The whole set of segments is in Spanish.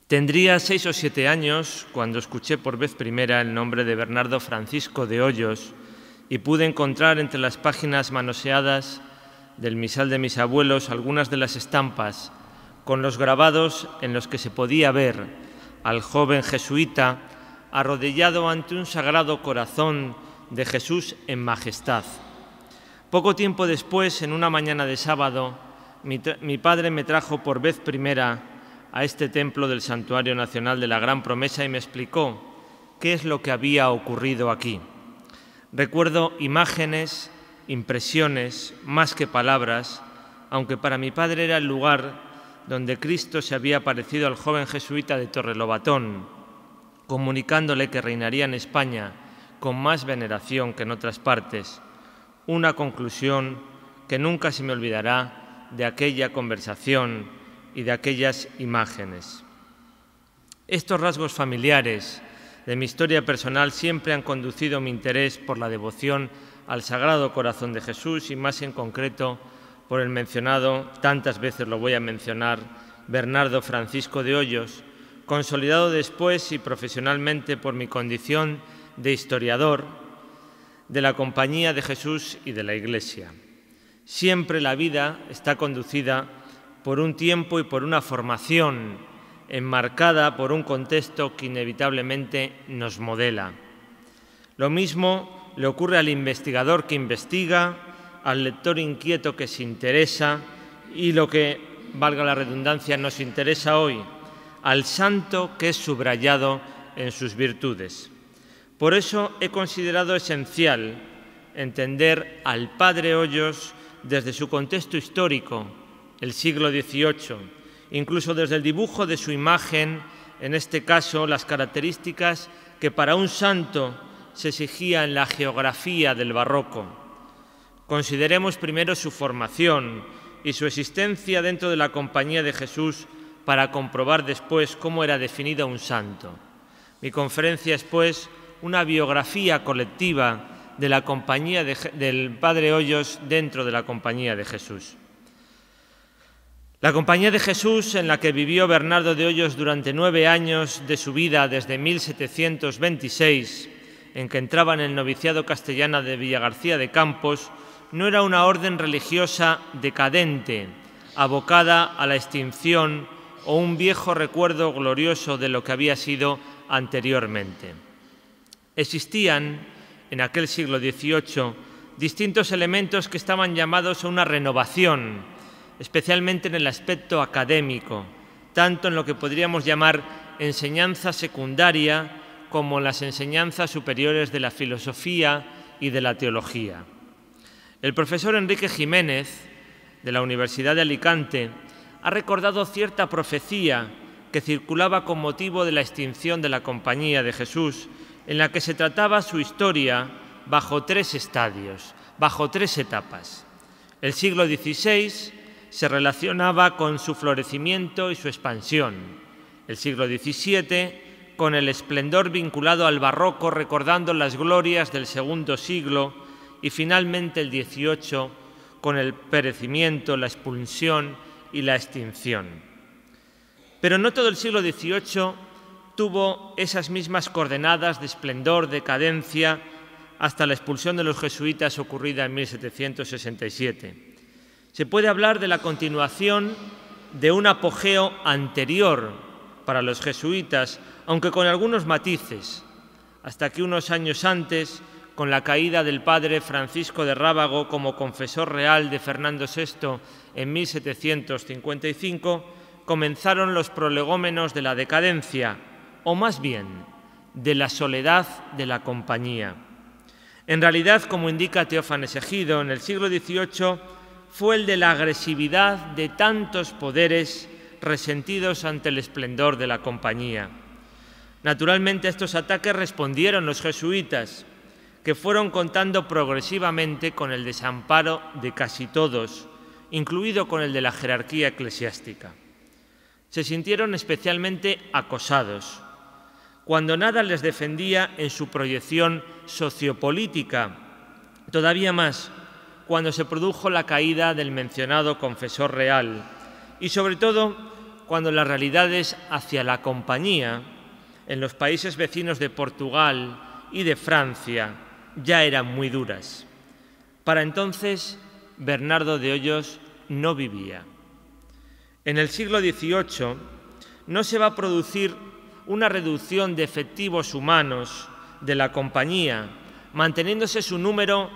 Tendría 6 o 7 años cuando escuché por vez primera el nombre de Bernardo Francisco de Hoyos y pude encontrar entre las páginas manoseadas del misal de mis abuelos algunas de las estampas con los grabados en los que se podía ver al joven jesuita arrodillado ante un sagrado corazón de Jesús en majestad. Poco tiempo después, en una mañana de sábado, mi padre me trajo por vez primera a este templo del Santuario Nacional de la Gran Promesa y me explicó qué es lo que había ocurrido aquí. Recuerdo imágenes, impresiones, más que palabras, aunque para mi padre era el lugar donde Cristo se había aparecido al joven jesuita de Torrelobatón, comunicándole que reinaría en España con más veneración que en otras partes, una conclusión que nunca se me olvidará de aquella conversación y de aquellas imágenes. Estos rasgos familiares de mi historia personal siempre han conducido mi interés por la devoción al Sagrado Corazón de Jesús y más en concreto por el mencionado, tantas veces lo voy a mencionar, Bernardo Francisco de Hoyos, consolidado después y profesionalmente por mi condición de historiador de la Compañía de Jesús y de la Iglesia. Siempre la vida está conducida por un tiempo y por una formación enmarcada por un contexto que inevitablemente nos modela. Lo mismo le ocurre al investigador que investiga, al lector inquieto que se interesa y lo que, valga la redundancia, nos interesa hoy, al santo que es subrayado en sus virtudes. Por eso he considerado esencial entender al padre Hoyos desde su contexto histórico, el siglo XVIII, incluso desde el dibujo de su imagen, en este caso las características que para un santo se exigía en la geografía del barroco. Consideremos primero su formación y su existencia dentro de la Compañía de Jesús para comprobar después cómo era definido un santo. Mi conferencia es, pues, una biografía colectiva de la Compañía del Padre Hoyos dentro de la Compañía de Jesús. La Compañía de Jesús, en la que vivió Bernardo de Hoyos durante 9 años de su vida desde 1726, en que entraba en el noviciado castellano de Villagarcía de Campos, no era una orden religiosa decadente, abocada a la extinción o un viejo recuerdo glorioso de lo que había sido anteriormente. Existían, en aquel siglo XVIII, distintos elementos que estaban llamados a una renovación, especialmente en el aspecto académico, tanto en lo que podríamos llamar enseñanza secundaria como en las enseñanzas superiores de la filosofía y de la teología. El profesor Enrique Jiménez, de la Universidad de Alicante, ha recordado cierta profecía que circulaba con motivo de la extinción de la Compañía de Jesús, en la que se trataba su historia bajo 3 estadios, bajo 3 etapas. El siglo XVI se relacionaba con su florecimiento y su expansión. El siglo XVII con el esplendor vinculado al barroco, recordando las glorias del segundo siglo, y finalmente el XVIII con el perecimiento, la expulsión y la extinción. Pero no todo el siglo XVIII tuvo esas mismas coordenadas de esplendor, decadencia, hasta la expulsión de los jesuitas ocurrida en 1767. Se puede hablar de la continuación de un apogeo anterior para los jesuitas, aunque con algunos matices, hasta que unos años antes, con la caída del padre Francisco de Rábago como confesor real de Fernando VI en 1755, comenzaron los prolegómenos de la decadencia, o más bien, de la soledad de la Compañía. En realidad, como indica Teófanes Egido, en el siglo XVIII fue el de la agresividad de tantos poderes resentidos ante el esplendor de la Compañía. Naturalmente, a estos ataques respondieron los jesuitas, que fueron contando progresivamente con el desamparo de casi todos, incluido con el de la jerarquía eclesiástica. Se sintieron especialmente acosados, cuando nada les defendía en su proyección sociopolítica, todavía más cuando se produjo la caída del mencionado confesor real y, sobre todo, cuando las realidades hacia la compañía en los países vecinos de Portugal y de Francia ya eran muy duras. Para entonces, Bernardo de Hoyos no vivía. En el siglo XVIII no se va a producir una reducción de efectivos humanos de la compañía, manteniéndose su número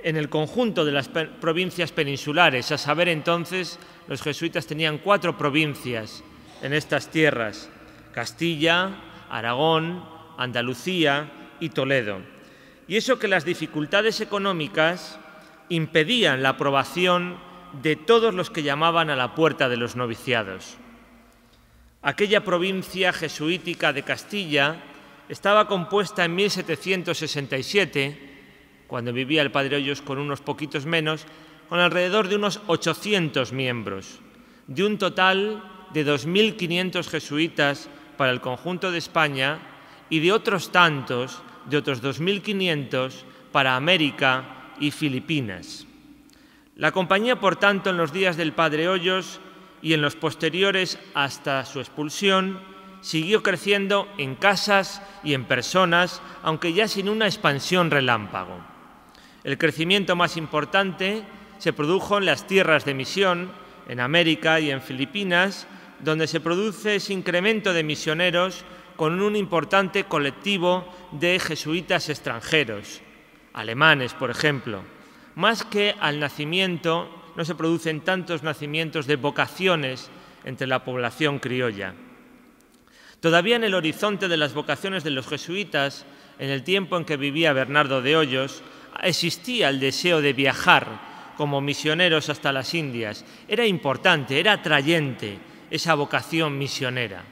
en el conjunto de las provincias peninsulares. A saber, entonces, los jesuitas tenían 4 provincias en estas tierras: Castilla, Aragón, Andalucía y Toledo. Y eso que las dificultades económicas impedían la aprobación de todos los que llamaban a la puerta de los noviciados. Aquella provincia jesuítica de Castilla estaba compuesta en 1767, cuando vivía el padre Hoyos con unos poquitos menos, con alrededor de unos 800 miembros, de un total de 2.500 jesuitas para el conjunto de España y de otros tantos, de otros 2.500 para América y Filipinas. La compañía, por tanto, en los días del padre Hoyos y en los posteriores hasta su expulsión, siguió creciendo en casas y en personas, aunque ya sin una expansión relámpago. El crecimiento más importante se produjo en las tierras de misión, en América y en Filipinas, donde se produce ese incremento de misioneros con un importante colectivo de jesuitas extranjeros, alemanes, por ejemplo. Más que al nacimiento, no se producen tantos nacimientos de vocaciones entre la población criolla. Todavía en el horizonte de las vocaciones de los jesuitas, en el tiempo en que vivía Bernardo de Hoyos, existía el deseo de viajar como misioneros hasta las Indias. Era importante, era atrayente esa vocación misionera.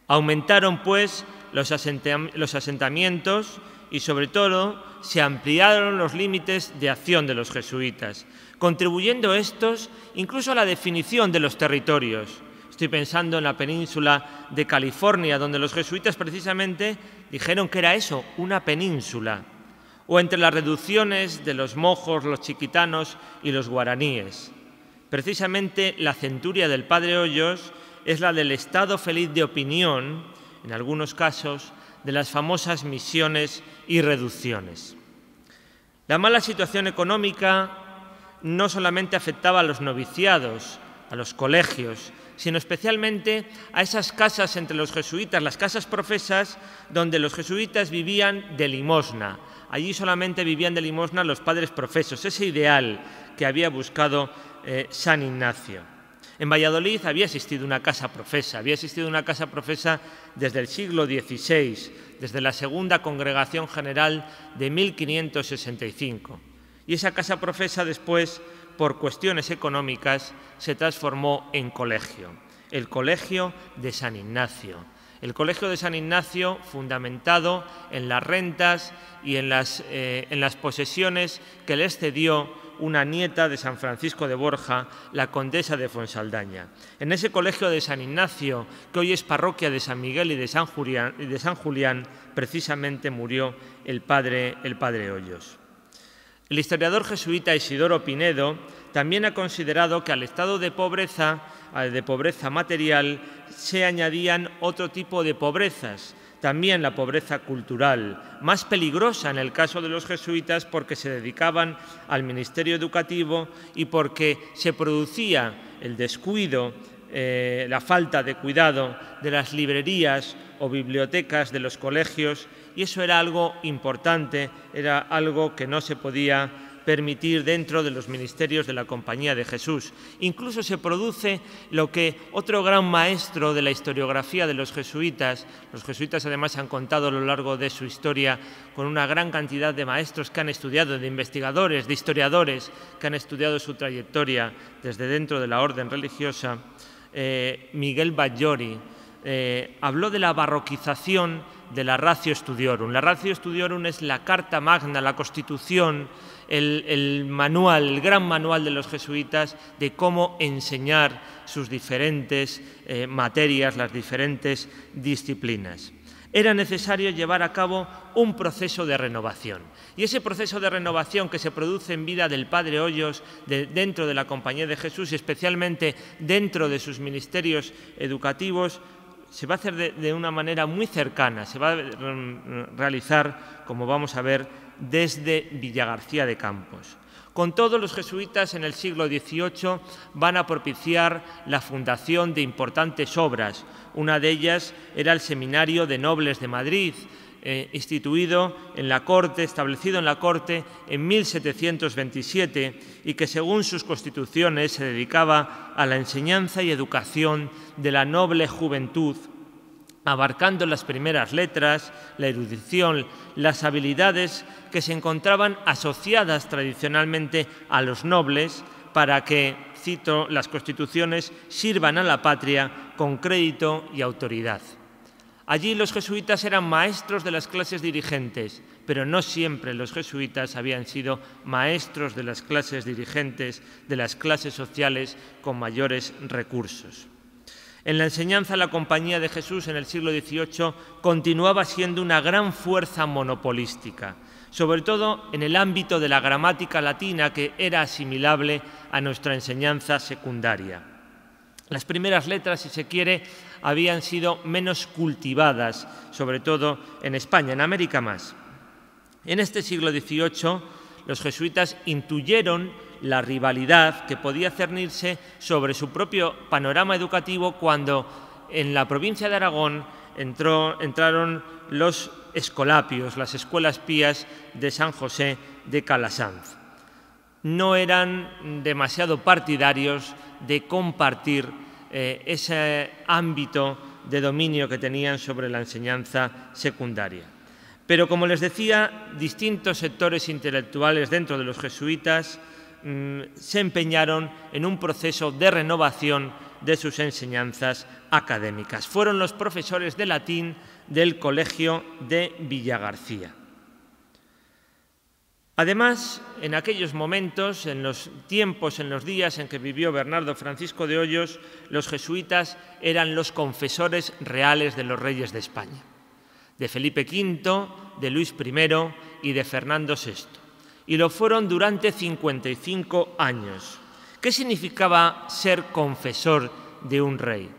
Aumentaron, pues, los asentamientos y, sobre todo, se ampliaron los límites de acción de los jesuitas, contribuyendo estos incluso a la definición de los territorios. Estoy pensando en la península de California, donde los jesuitas precisamente dijeron que era eso, una península, o entre las reducciones de los mojos, los chiquitanos y los guaraníes. Precisamente la centuria del padre Hoyos es la del estado feliz de opinión, en algunos casos, de las famosas misiones y reducciones. La mala situación económica no solamente afectaba a los noviciados, a los colegios, sino especialmente a esas casas entre los jesuitas, las casas profesas, donde los jesuitas vivían de limosna. Allí solamente vivían de limosna los padres profesos, ese ideal que había buscado San Ignacio. En Valladolid había existido una casa profesa, desde el siglo XVI, desde la Segunda Congregación General de 1565. Y esa casa profesa después, por cuestiones económicas, se transformó en colegio, el Colegio de San Ignacio. El Colegio de San Ignacio, fundamentado en las rentas y en las posesiones que les cedió una nieta de San Francisco de Borja, la condesa de Fonsaldaña. En ese Colegio de San Ignacio, que hoy es parroquia de San Miguel y de San Julián, precisamente murió el padre Hoyos. El historiador jesuita Isidoro Pinedo también ha considerado que al estado de pobreza material se añadían otro tipo de pobrezas, también la pobreza cultural, más peligrosa en el caso de los jesuitas porque se dedicaban al ministerio educativo y porque se producía el descuido, la falta de cuidado de las librerías o bibliotecas de los colegios, y eso era algo importante, era algo que no se podía permitir dentro de los ministerios de la Compañía de Jesús. Incluso se produce lo que otro gran maestro de la historiografía de los jesuitas además han contado a lo largo de su historia con una gran cantidad de maestros que han estudiado, de investigadores, de historiadores que han estudiado su trayectoria desde dentro de la orden religiosa, Miguel Batllori, habló de la barroquización de la Ratio Studiorum. La Ratio Studiorum es la Carta Magna, la Constitución, el manual, el gran manual de los jesuitas de cómo enseñar sus diferentes materias, las diferentes disciplinas. Era necesario llevar a cabo un proceso de renovación. Y ese proceso de renovación que se produce en vida del Padre Hoyos dentro de la Compañía de Jesús y especialmente dentro de sus ministerios educativos, se va a hacer de una manera muy cercana, se va a realizar, como vamos a ver, desde Villagarcía de Campos. Con todo, los jesuitas en el siglo XVIII van a propiciar la fundación de importantes obras. Una de ellas era el Seminario de Nobles de Madrid, establecido en la corte en 1727 y que, según sus constituciones, se dedicaba a la enseñanza y educación de la noble juventud, abarcando las primeras letras, la erudición, las habilidades que se encontraban asociadas tradicionalmente a los nobles para que, cito las constituciones, sirvan a la patria con crédito y autoridad. Allí los jesuitas eran maestros de las clases dirigentes, pero no siempre los jesuitas habían sido maestros de las clases dirigentes, de las clases sociales con mayores recursos. En la enseñanza, la Compañía de Jesús en el siglo XVIII continuaba siendo una gran fuerza monopolística, sobre todo en el ámbito de la gramática latina, que era asimilable a nuestra enseñanza secundaria. Las primeras letras, si se quiere, habían sido menos cultivadas, sobre todo en España, en América más. En este siglo XVIII, los jesuitas intuyeron la rivalidad que podía cernirse sobre su propio panorama educativo cuando en la provincia de Aragón entraron los escolapios, las escuelas pías de San José de Calasanz. No eran demasiado partidarios de compartir ese ámbito de dominio que tenían sobre la enseñanza secundaria. Pero, como les decía, distintos sectores intelectuales dentro de los jesuitas se empeñaron en un proceso de renovación de sus enseñanzas académicas. Fueron los profesores de latín del Colegio de Villagarcía. Además, en aquellos momentos, en los tiempos, en los días en que vivió Bernardo Francisco de Hoyos, los jesuitas eran los confesores reales de los reyes de España, de Felipe V, de Luis I y de Fernando VI. Y lo fueron durante 55 años. ¿Qué significaba ser confesor de un rey?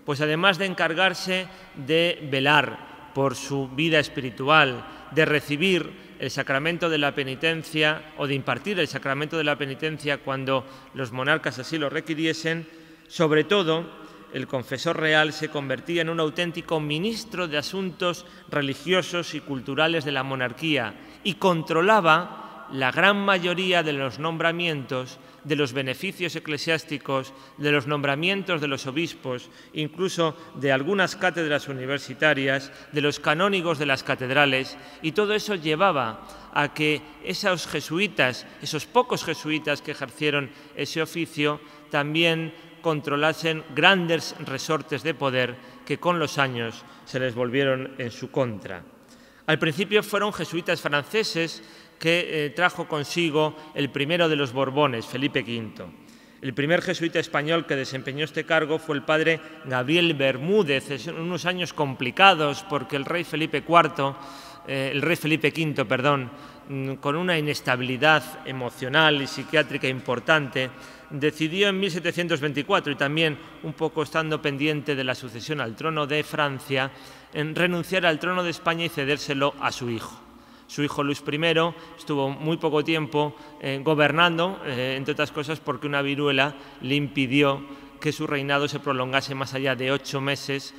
Pues además de encargarse de velar por su vida espiritual, de recibir el sacramento de la penitencia o de impartir el sacramento de la penitencia cuando los monarcas así lo requiriesen, sobre todo el confesor real se convertía en un auténtico ministro de asuntos religiosos y culturales de la monarquía y controlaba la gran mayoría de los nombramientos, de los beneficios eclesiásticos, de los nombramientos de los obispos, incluso de algunas cátedras universitarias, de los canónigos de las catedrales, y todo eso llevaba a que esos jesuitas, esos pocos jesuitas que ejercieron ese oficio, también controlasen grandes resortes de poder que con los años se les volvieron en su contra. Al principio fueron jesuitas franceses que trajo consigo el primero de los Borbones, Felipe V. El primer jesuita español que desempeñó este cargo fue el padre Gabriel Bermúdez, en unos años complicados porque el rey Felipe V, con una inestabilidad emocional y psiquiátrica importante, decidió en 1724, y también un poco estando pendiente de la sucesión al trono de Francia, en renunciar al trono de España y cedérselo a su hijo. Su hijo Luis I estuvo muy poco tiempo gobernando, entre otras cosas porque una viruela le impidió que su reinado se prolongase más allá de 8 meses,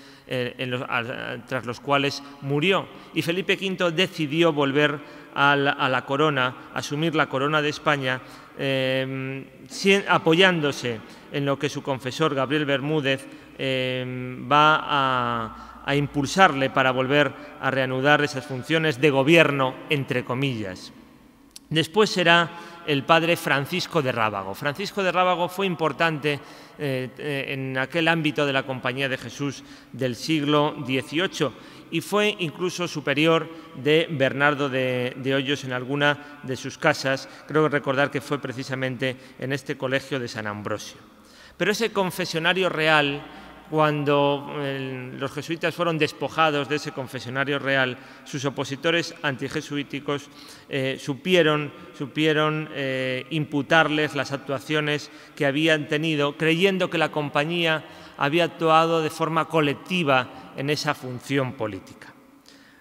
tras los cuales murió. Y Felipe V decidió volver a la corona, asumir la corona de España, apoyándose en lo que su confesor Gabriel Bermúdez va a impulsarle para volver a reanudar esas funciones de gobierno, entre comillas. Después será el padre Francisco de Rábago. Francisco de Rábago fue importante en aquel ámbito de la Compañía de Jesús del siglo XVIII y fue incluso superior de Bernardo de Hoyos en alguna de sus casas. Creo recordar que fue precisamente en este colegio de San Ambrosio. Pero ese confesionario real cuando los jesuitas fueron despojados de ese confesionario real, sus opositores antijesuíticos supieron imputarles las actuaciones que habían tenido, creyendo que la compañía había actuado de forma colectiva en esa función política.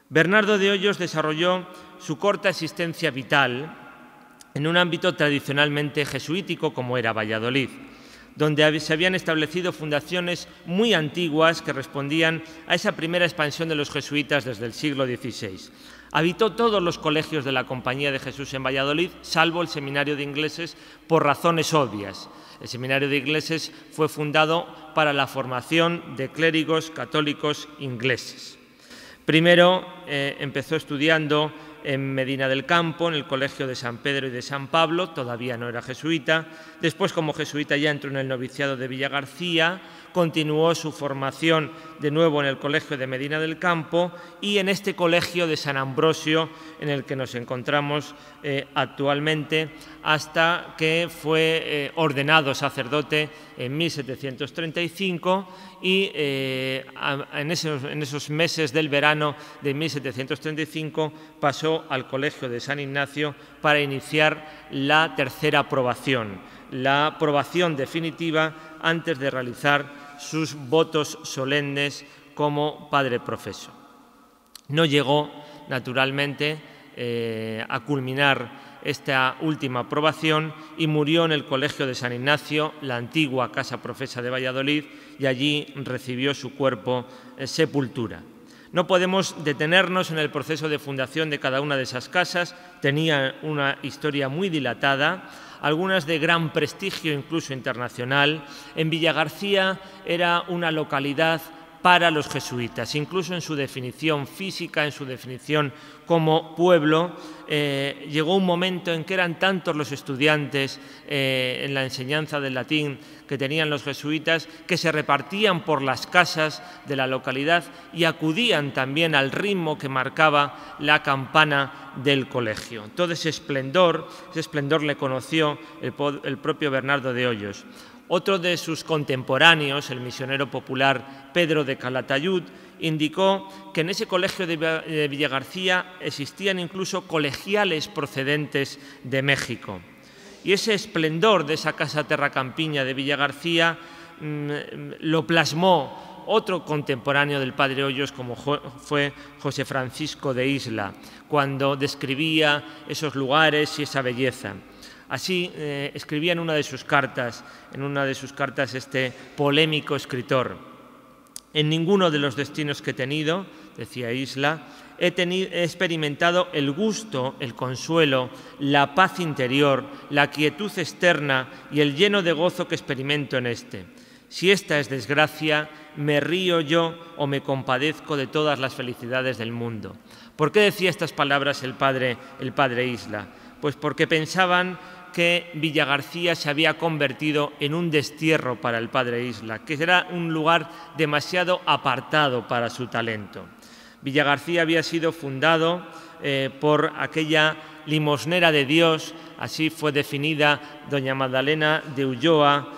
Bernardo de Hoyos desarrolló su corta existencia vital en un ámbito tradicionalmente jesuítico como era Valladolid, donde se habían establecido fundaciones muy antiguas que respondían a esa primera expansión de los jesuitas desde el siglo XVI. Habitó todos los colegios de la Compañía de Jesús en Valladolid, salvo el Seminario de Ingleses, por razones obvias. El Seminario de Ingleses fue fundado para la formación de clérigos católicos ingleses. Primero empezó estudiando en Medina del Campo, en el Colegio de San Pedro y de San Pablo, todavía no era jesuita. Después, como jesuita, ya entró en el noviciado de Villagarcía, continuó su formación de nuevo en el Colegio de Medina del Campo y en este Colegio de San Ambrosio, en el que nos encontramos actualmente, hasta que fue ordenado sacerdote en 1735 y en esos meses del verano de 1735 pasó al Colegio de San Ignacio para iniciar la tercera aprobación, la aprobación definitiva antes de realizar sus votos solemnes como padre profeso. No llegó, naturalmente, a culminar esta última aprobación y murió en el Colegio de San Ignacio, la antigua casa profesa de Valladolid, y allí recibió su cuerpo sepultura. No podemos detenernos en el proceso de fundación de cada una de esas casas. Tenía una historia muy dilatada, algunas de gran prestigio incluso internacional. En Villagarcía era una localidad para los jesuitas, incluso en su definición física, en su definición como pueblo. Llegó un momento en que eran tantos los estudiantes en la enseñanza del latín que tenían los jesuitas, que se repartían por las casas de la localidad y acudían también al ritmo que marcaba la campana del colegio. Todo ese esplendor le conoció el propio Bernardo de Hoyos. Otro de sus contemporáneos, el misionero popular Pedro de Calatayud, indicó que en ese colegio de Villagarcía existían incluso colegiales procedentes de México. Y ese esplendor de esa casa terracampiña de Villagarcía lo plasmó otro contemporáneo del padre Hoyos, como fue José Francisco de Isla, cuando describía esos lugares y esa belleza. Así escribía en una de sus cartas este polémico escritor: en ninguno de los destinos que he tenido, decía Isla, he experimentado el gusto, el consuelo, la paz interior, la quietud externa y el lleno de gozo que experimento en este. Si esta es desgracia, me río yo o me compadezco de todas las felicidades del mundo. ¿Por qué decía estas palabras el padre Isla? Pues porque pensaban que Villagarcía se había convertido en un destierro para el padre Isla, que era un lugar demasiado apartado para su talento. Villagarcía había sido fundado por aquella limosnera de Dios, así fue definida doña Magdalena de Ulloa,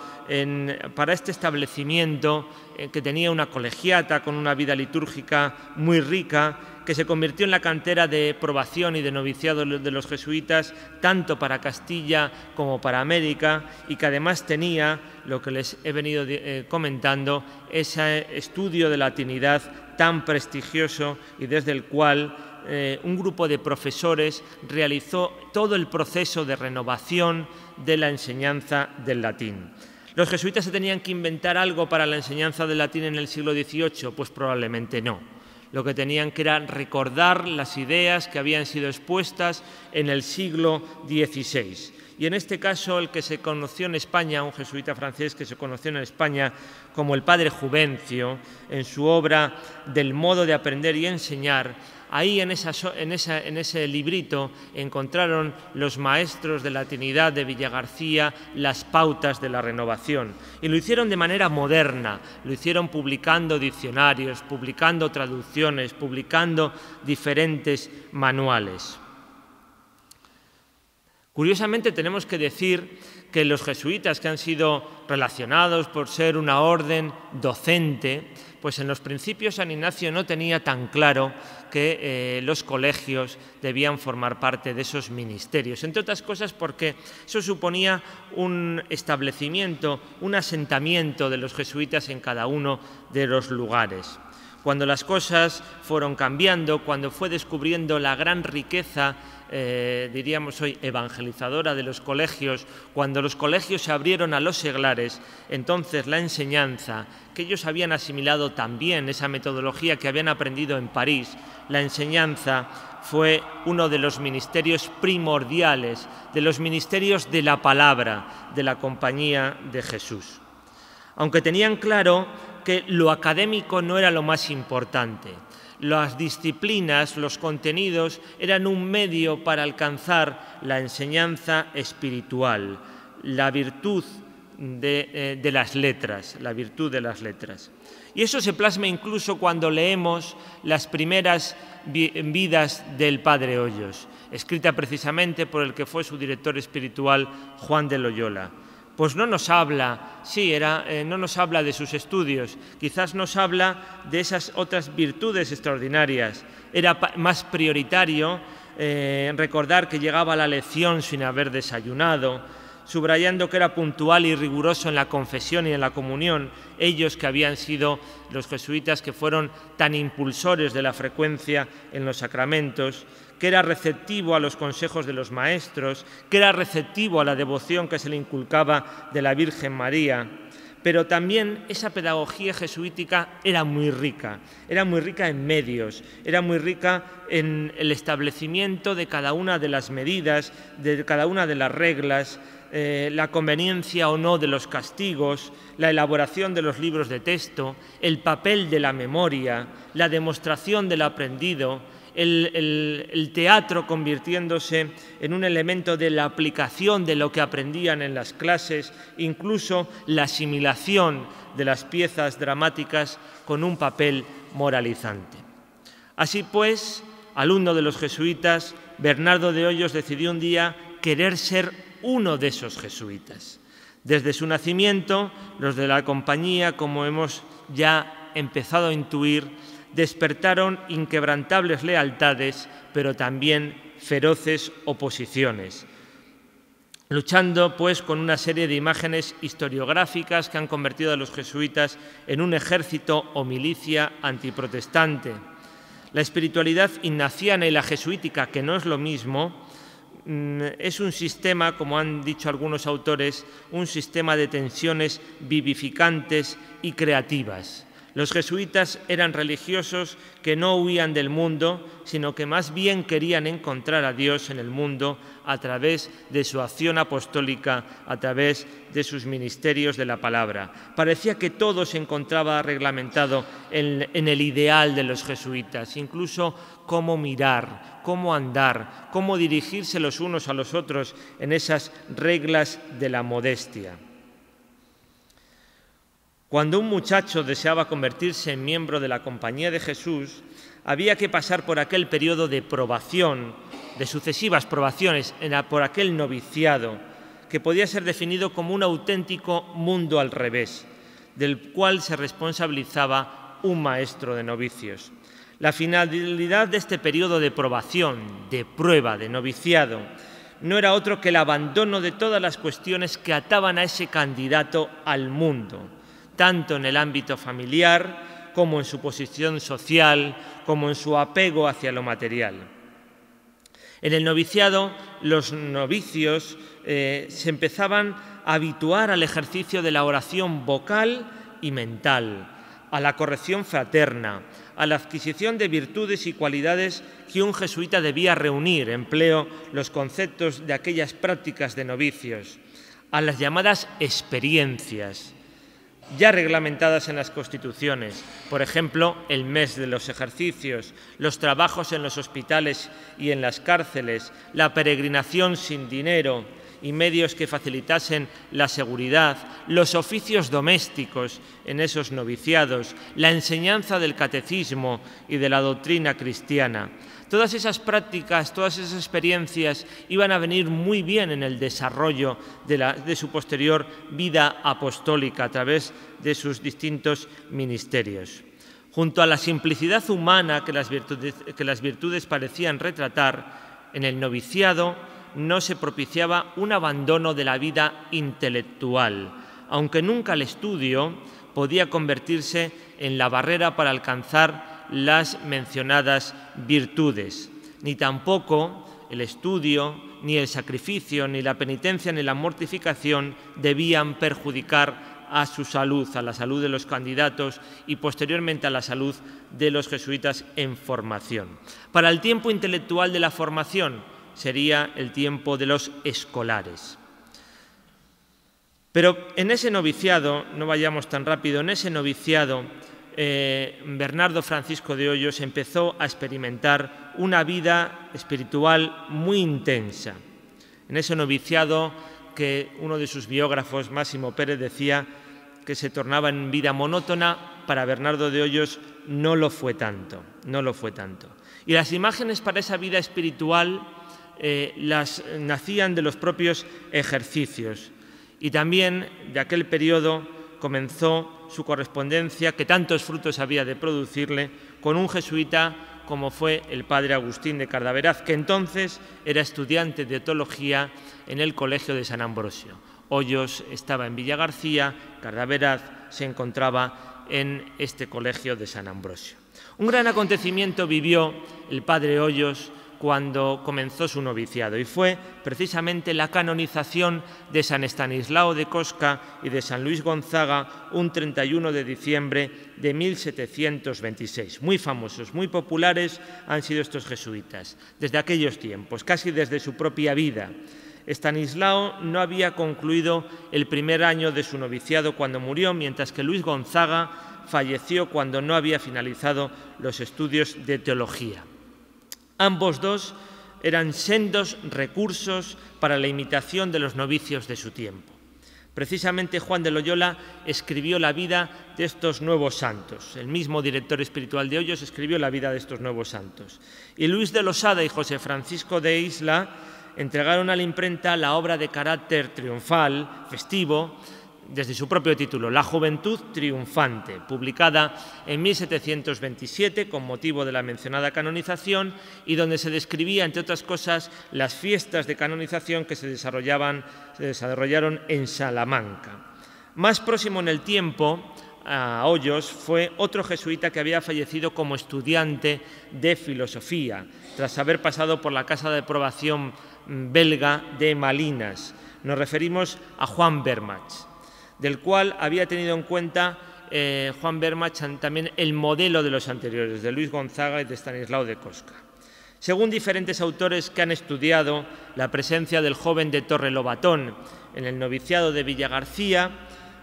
para este establecimiento que tenía una colegiata con una vida litúrgica muy rica, que se convirtió en la cantera de probación y de noviciado de los jesuitas, tanto para Castilla como para América, y que además tenía, lo que les he venido comentando, ese estudio de latinidad tan prestigioso y desde el cual un grupo de profesores realizó todo el proceso de renovación de la enseñanza del latín. ¿Los jesuitas se tenían que inventar algo para la enseñanza del latín en el siglo XVIII? Pues probablemente no. Lo que tenían que era recordar las ideas que habían sido expuestas en el siglo XVI. Y en este caso, el que se conoció en España, un jesuita francés que se conoció en España como el padre Juvencio, en su obra del modo de aprender y enseñar, ahí en ese librito encontraron los maestros de latinidad de Villagarcía las pautas de la renovación. Y lo hicieron de manera moderna, lo hicieron publicando diccionarios, publicando traducciones, publicando diferentes manuales. Curiosamente tenemos que decir que los jesuitas, que han sido relacionados por ser una orden docente, pues en los principios San Ignacio no tenía tan claro que los colegios debían formar parte de esos ministerios, entre otras cosas porque eso suponía un establecimiento, un asentamiento de los jesuitas en cada uno de los lugares. Cuando las cosas fueron cambiando, cuando fue descubriendo la gran riqueza, diríamos hoy, evangelizadora de los colegios, cuando los colegios se abrieron a los seglares, entonces la enseñanza, que ellos habían asimilado también esa metodología que habían aprendido en París, la enseñanza fue uno de los ministerios primordiales, de los ministerios de la palabra, de la Compañía de Jesús. Aunque tenían claro que lo académico no era lo más importante. Las disciplinas, los contenidos, eran un medio para alcanzar la enseñanza espiritual, la virtud de las letras, la virtud de las letras. Y eso se plasma incluso cuando leemos las primeras vidas del Padre Hoyos, escrita precisamente por el que fue su director espiritual, Juan de Loyola. Pues no nos habla, no nos habla de sus estudios, quizás nos habla de esas otras virtudes extraordinarias. Era más prioritario recordar que llegaba a la lección sin haber desayunado, subrayando que era puntual y riguroso en la confesión y en la comunión, ellos que habían sido los jesuitas que fueron tan impulsores de la frecuencia en los sacramentos, que era receptivo a los consejos de los maestros, que era receptivo a la devoción que se le inculcaba de la Virgen María. Pero también esa pedagogía jesuítica era muy rica en medios, era muy rica en el establecimiento de cada una de las medidas, de cada una de las reglas, la conveniencia o no de los castigos, la elaboración de los libros de texto, el papel de la memoria, la demostración del aprendido, el teatro convirtiéndose en un elemento de la aplicación de lo que aprendían en las clases, incluso la asimilación de las piezas dramáticas con un papel moralizante. Así pues, alumno de los jesuitas, Bernardo de Hoyos decidió un día querer ser uno de esos jesuitas. Desde su nacimiento, los de la Compañía, como hemos ya empezado a intuir, despertaron inquebrantables lealtades, pero también feroces oposiciones, luchando pues con una serie de imágenes historiográficas que han convertido a los jesuitas en un ejército o milicia antiprotestante. La espiritualidad ignaciana y la jesuítica, que no es lo mismo, es un sistema, como han dicho algunos autores, un sistema de tensiones vivificantes y creativas. Los jesuitas eran religiosos que no huían del mundo, sino que más bien querían encontrar a Dios en el mundo a través de su acción apostólica, a través de sus ministerios de la palabra. Parecía que todo se encontraba reglamentado en el ideal de los jesuitas, incluso cómo mirar, cómo andar, cómo dirigirse los unos a los otros en esas reglas de la modestia. Cuando un muchacho deseaba convertirse en miembro de la Compañía de Jesús, había que pasar por aquel periodo de probación, de sucesivas probaciones, por aquel noviciado, que podía ser definido como un auténtico mundo al revés, del cual se responsabilizaba un maestro de novicios. La finalidad de este periodo de probación, de prueba, de noviciado, no era otro que el abandono de todas las cuestiones que ataban a ese candidato al mundo, tanto en el ámbito familiar como en su posición social, como en su apego hacia lo material. En el noviciado, los novicios se empezaban a habituar al ejercicio de la oración vocal y mental, a la corrección fraterna, a la adquisición de virtudes y cualidades que un jesuita debía reunir, empleo los conceptos de aquellas prácticas de novicios, a las llamadas experiencias, ya reglamentadas en las constituciones, por ejemplo, el mes de los ejercicios, los trabajos en los hospitales y en las cárceles, la peregrinación sin dinero y medios que facilitasen la seguridad, los oficios domésticos en esos noviciados, la enseñanza del catecismo y de la doctrina cristiana. Todas esas prácticas, todas esas experiencias iban a venir muy bien en el desarrollo de su posterior vida apostólica a través de sus distintos ministerios. Junto a la simplicidad humana que las virtudes parecían retratar, en el noviciado no se propiciaba un abandono de la vida intelectual, aunque nunca el estudio podía convertirse en la barrera para alcanzar las mencionadas virtudes, ni tampoco el estudio, ni el sacrificio, ni la penitencia, ni la mortificación debían perjudicar a su salud, a la salud de los candidatos y posteriormente a la salud de los jesuitas en formación. Para el tiempo intelectual de la formación sería el tiempo de los escolares. Pero en ese noviciado, no vayamos tan rápido, en ese noviciado Bernardo Francisco de Hoyos empezó a experimentar una vida espiritual muy intensa. En ese noviciado que uno de sus biógrafos, Máximo Pérez, decía que se tornaba en vida monótona, para Bernardo de Hoyos no lo fue tanto, no lo fue tanto. Y las imágenes para esa vida espiritual las nacían de los propios ejercicios. Y también de aquel periodo comenzó su correspondencia, que tantos frutos había de producirle, con un jesuita como fue el padre Agustín de Cardaveraz, que entonces era estudiante de teología en el Colegio de San Ambrosio. Hoyos estaba en Villagarcía, Cardaveraz se encontraba en este Colegio de San Ambrosio. Un gran acontecimiento vivió el padre Hoyos cuando comenzó su noviciado, y fue precisamente la canonización de San Estanislao de Kostka y de San Luis Gonzaga un 31 de diciembre de 1726. Muy famosos, muy populares han sido estos jesuitas desde aquellos tiempos, casi desde su propia vida. Estanislao no había concluido el primer año de su noviciado cuando murió, mientras que Luis Gonzaga falleció cuando no había finalizado los estudios de teología. Ambos dos eran sendos recursos para la imitación de los novicios de su tiempo. Precisamente Juan de Loyola escribió la vida de estos nuevos santos. El mismo director espiritual de Hoyos escribió la vida de estos nuevos santos. Y Luis de Losada y José Francisco de Isla entregaron a la imprenta la obra de carácter triunfal, festivo, desde su propio título, La Juventud Triunfante, publicada en 1727 con motivo de la mencionada canonización y donde se describía, entre otras cosas, las fiestas de canonización que se desarrollaron en Salamanca. Más próximo en el tiempo a Hoyos fue otro jesuita que había fallecido como estudiante de filosofía, tras haber pasado por la casa de aprobación belga de Malinas. Nos referimos a Juan Bermach, del cual había tenido en cuenta Juan Bermach también el modelo de los anteriores, de Luis Gonzaga y de Estanislao de Kostka. Según diferentes autores que han estudiado la presencia del joven de Torrelobatón en el noviciado de Villagarcía,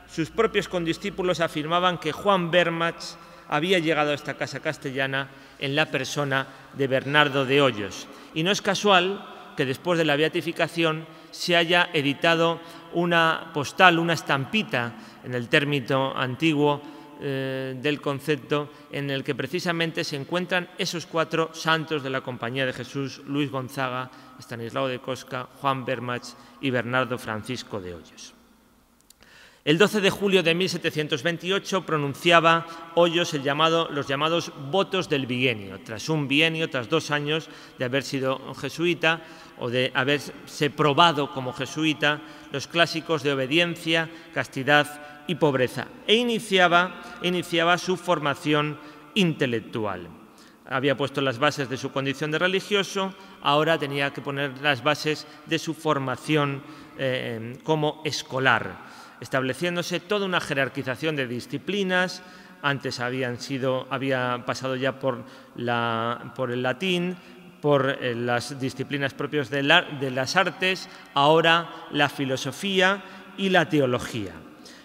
sus propios condiscípulos afirmaban que Juan Bermach había llegado a esta casa castellana en la persona de Bernardo de Hoyos. Y no es casual que después de la beatificación se haya editado una postal, una estampita en el término antiguo del concepto, en el que precisamente se encuentran esos cuatro santos de la Compañía de Jesús: Luis Gonzaga, Estanislao de Kostka, Juan Bermach y Bernardo Francisco de Hoyos. El 12 de julio de 1728 pronunciaba Hoyos los llamados votos del bienio, tras un bienio, tras 2 años de haber sido jesuita o de haberse probado como jesuita, los clásicos de obediencia, castidad y pobreza, e iniciaba su formación intelectual. Había puesto las bases de su condición de religioso, ahora tenía que poner las bases de su formación como escolar, estableciéndose toda una jerarquización de disciplinas. Antes había pasado ya por el latín, por las disciplinas propias de las artes, ahora la filosofía y la teología.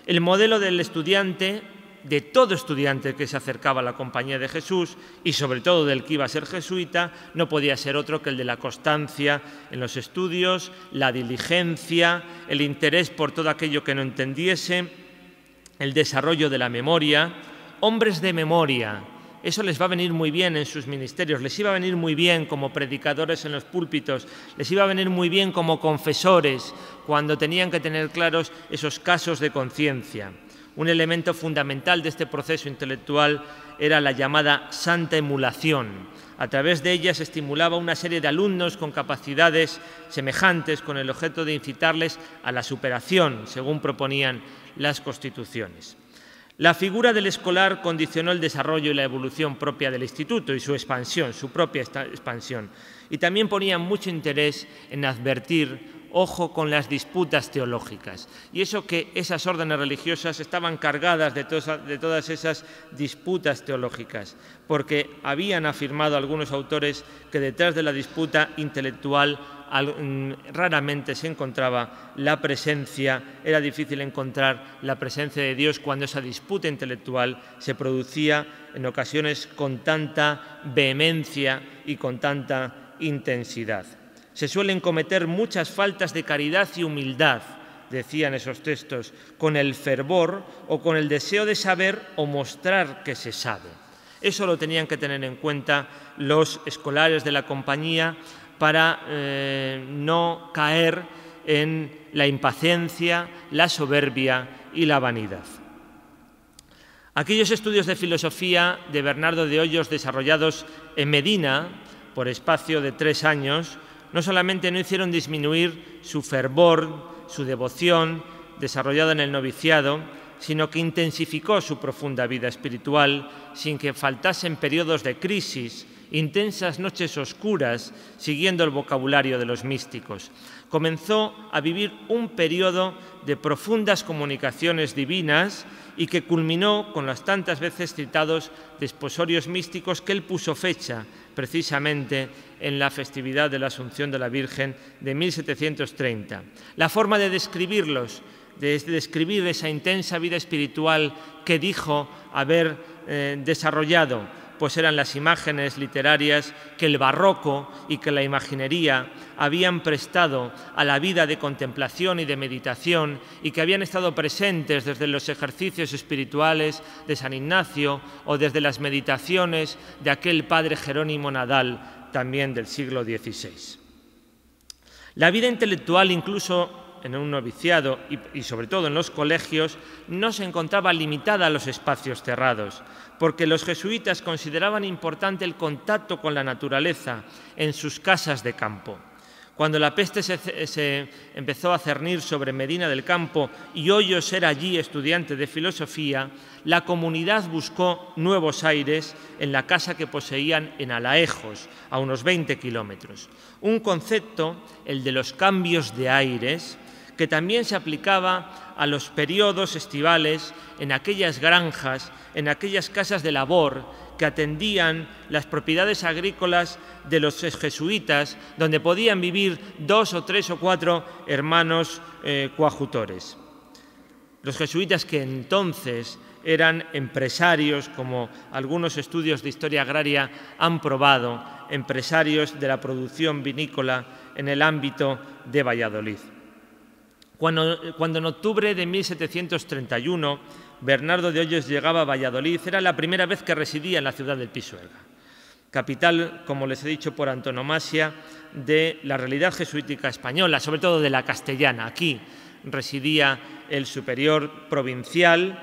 El modelo del estudiante de todo estudiante que se acercaba a la Compañía de Jesús y sobre todo del que iba a ser jesuita, no podía ser otro que el de la constancia en los estudios, la diligencia, el interés por todo aquello que no entendiese, el desarrollo de la memoria. Hombres de memoria, eso les va a venir muy bien en sus ministerios, les iba a venir muy bien como predicadores en los púlpitos, les iba a venir muy bien como confesores cuando tenían que tener claros esos casos de conciencia. Un elemento fundamental de este proceso intelectual era la llamada santa emulación. A través de ella se estimulaba una serie de alumnos con capacidades semejantes con el objeto de incitarles a la superación, según proponían las constituciones. La figura del escolar condicionó el desarrollo y la evolución propia del instituto y su expansión, su propia expansión. Y también ponían mucho interés en advertir: ojo con las disputas teológicas. Y eso que esas órdenes religiosas estaban cargadas de todas esas disputas teológicas, porque habían afirmado algunos autores que detrás de la disputa intelectual raramente se encontraba la presencia, era difícil encontrar la presencia de Dios cuando esa disputa intelectual se producía en ocasiones con tanta vehemencia y con tanta intensidad. Se suelen cometer muchas faltas de caridad y humildad, decían esos textos, con el fervor o con el deseo de saber o mostrar que se sabe. Eso lo tenían que tener en cuenta los escolares de la compañía para no caer en la impaciencia, la soberbia y la vanidad. Aquellos estudios de filosofía de Bernardo de Hoyos desarrollados en Medina por espacio de 3 años no solamente no hicieron disminuir su fervor, su devoción desarrollada en el noviciado, sino que intensificó su profunda vida espiritual sin que faltasen periodos de crisis, intensas noches oscuras, siguiendo el vocabulario de los místicos. Comenzó a vivir un periodo de profundas comunicaciones divinas y que culminó con los tantas veces citados desposorios místicos que él puso fecha precisamente en la festividad de la Asunción de la Virgen de 1730. La forma de describirlos, de describir esa intensa vida espiritual que dijo haber desarrollado, pues eran las imágenes literarias que el barroco y que la imaginería habían prestado a la vida de contemplación y de meditación y que habían estado presentes desde los ejercicios espirituales de San Ignacio o desde las meditaciones de aquel padre Jerónimo Nadal, también del siglo XVI. La vida intelectual, incluso en un noviciado y sobre todo en los colegios, no se encontraba limitada a los espacios cerrados, porque los jesuitas consideraban importante el contacto con la naturaleza en sus casas de campo. Cuando la peste se empezó a cernir sobre Medina del Campo y Hoyos era allí estudiante de filosofía, la comunidad buscó nuevos aires en la casa que poseían en Alaejos, a unos 20 kilómetros. Un concepto, el de los cambios de aires, que también se aplicaba a los periodos estivales en aquellas granjas, en aquellas casas de labor que atendían las propiedades agrícolas de los jesuitas, donde podían vivir 2 o 3 o 4 hermanos coadjutores. Los jesuitas, que entonces eran empresarios, como algunos estudios de historia agraria han probado, empresarios de la producción vinícola en el ámbito de Valladolid. Cuando en octubre de 1731 Bernardo de Hoyos llegaba a Valladolid, era la primera vez que residía en la ciudad del Pisuerga, capital, como les he dicho, por antonomasia de la realidad jesuítica española, sobre todo de la castellana. Aquí residía el superior provincial,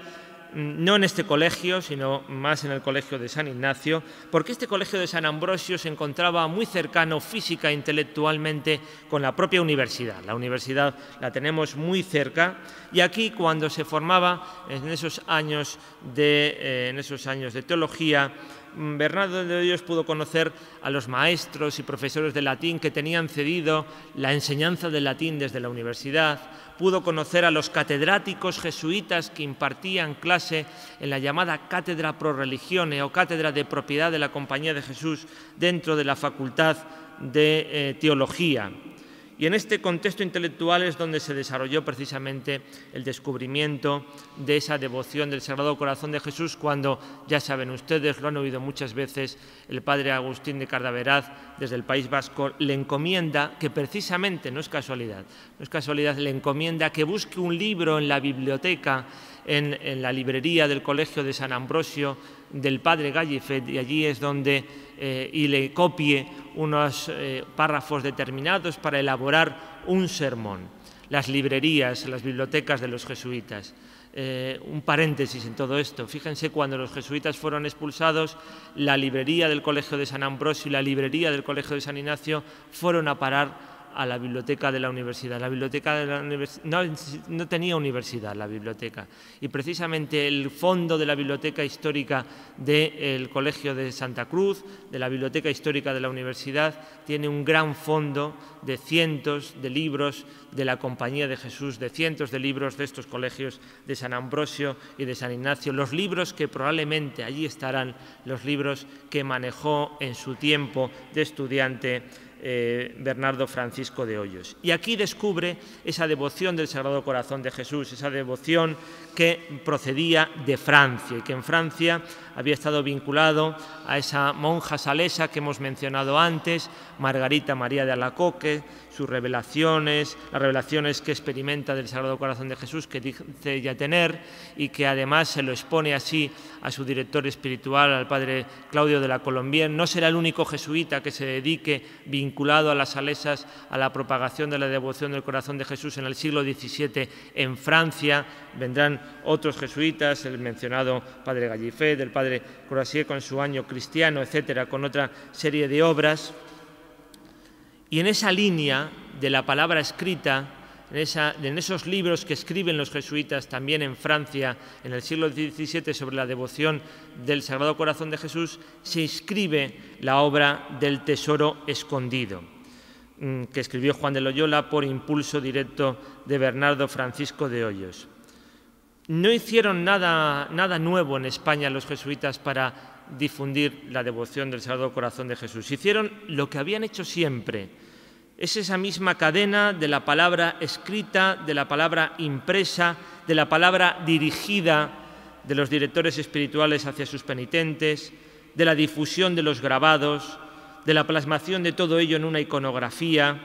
no en este colegio, sino más en el colegio de San Ignacio, porque este colegio de San Ambrosio se encontraba muy cercano física e intelectualmente con la propia universidad. La universidad la tenemos muy cerca y aquí, cuando se formaba en esos años de teología, Bernardo de Hoyos pudo conocer a los maestros y profesores de latín que tenían cedido la enseñanza del latín desde la universidad, pudo conocer a los catedráticos jesuitas que impartían clase en la llamada Cátedra Pro Religione o Cátedra de Propiedad de la Compañía de Jesús dentro de la Facultad de Teología. Y en este contexto intelectual es donde se desarrolló precisamente el descubrimiento de esa devoción del Sagrado Corazón de Jesús, cuando, ya saben ustedes, lo han oído muchas veces, el padre Agustín de Cardaveraz, desde el País Vasco, le encomienda, que precisamente, no es casualidad, le encomienda que busque un libro en la biblioteca, en la librería del Colegio de San Ambrosio, del padre Gallifet, y allí es donde y le copie unos párrafos determinados para elaborar un sermón. Las librerías, las bibliotecas de los jesuitas. Un paréntesis en todo esto. Fíjense, cuando los jesuitas fueron expulsados, la librería del Colegio de San Ambrosio y la librería del Colegio de San Ignacio fueron a parar a la biblioteca de la universidad. La biblioteca de la no tenía universidad, la biblioteca. Y precisamente el fondo de la biblioteca histórica del Colegio de Santa Cruz, de la biblioteca histórica de la universidad, tiene un gran fondo de cientos de libros de la Compañía de Jesús, de cientos de libros de estos colegios de San Ambrosio y de San Ignacio. Los libros que probablemente allí estarán, los libros que manejó en su tiempo de estudiante Bernardo Francisco de Hoyos. Y aquí descubre esa devoción del Sagrado Corazón de Jesús, esa devoción que procedía de Francia y que en Francia había estado vinculado a esa monja salesa que hemos mencionado antes, Margarita María de Alacoque, sus revelaciones, las revelaciones que experimenta del Sagrado Corazón de Jesús, que dice ella tener, y que además se lo expone así a su director espiritual, al padre Claudio de la Colombière. No será el único jesuita que se dedique, vinculado a las salesas, a la propagación de la devoción del Corazón de Jesús en el siglo XVII en Francia. Vendrán otros jesuitas, el mencionado padre Gallifet, el padre Courvoisier con su Año Cristiano, etcétera, con otra serie de obras. Y en esa línea de la palabra escrita, en esos libros que escriben los jesuitas también en Francia en el siglo XVII sobre la devoción del Sagrado Corazón de Jesús, se inscribe la obra del Tesoro Escondido, que escribió Juan de Loyola por impulso directo de Bernardo Francisco de Hoyos. No hicieron nada nuevo en España los jesuitas para difundir la devoción del Sagrado Corazón de Jesús. Hicieron lo que habían hecho siempre. Es esa misma cadena de la palabra escrita, de la palabra impresa, de la palabra dirigida de los directores espirituales hacia sus penitentes, de la difusión de los grabados, de la plasmación de todo ello en una iconografía,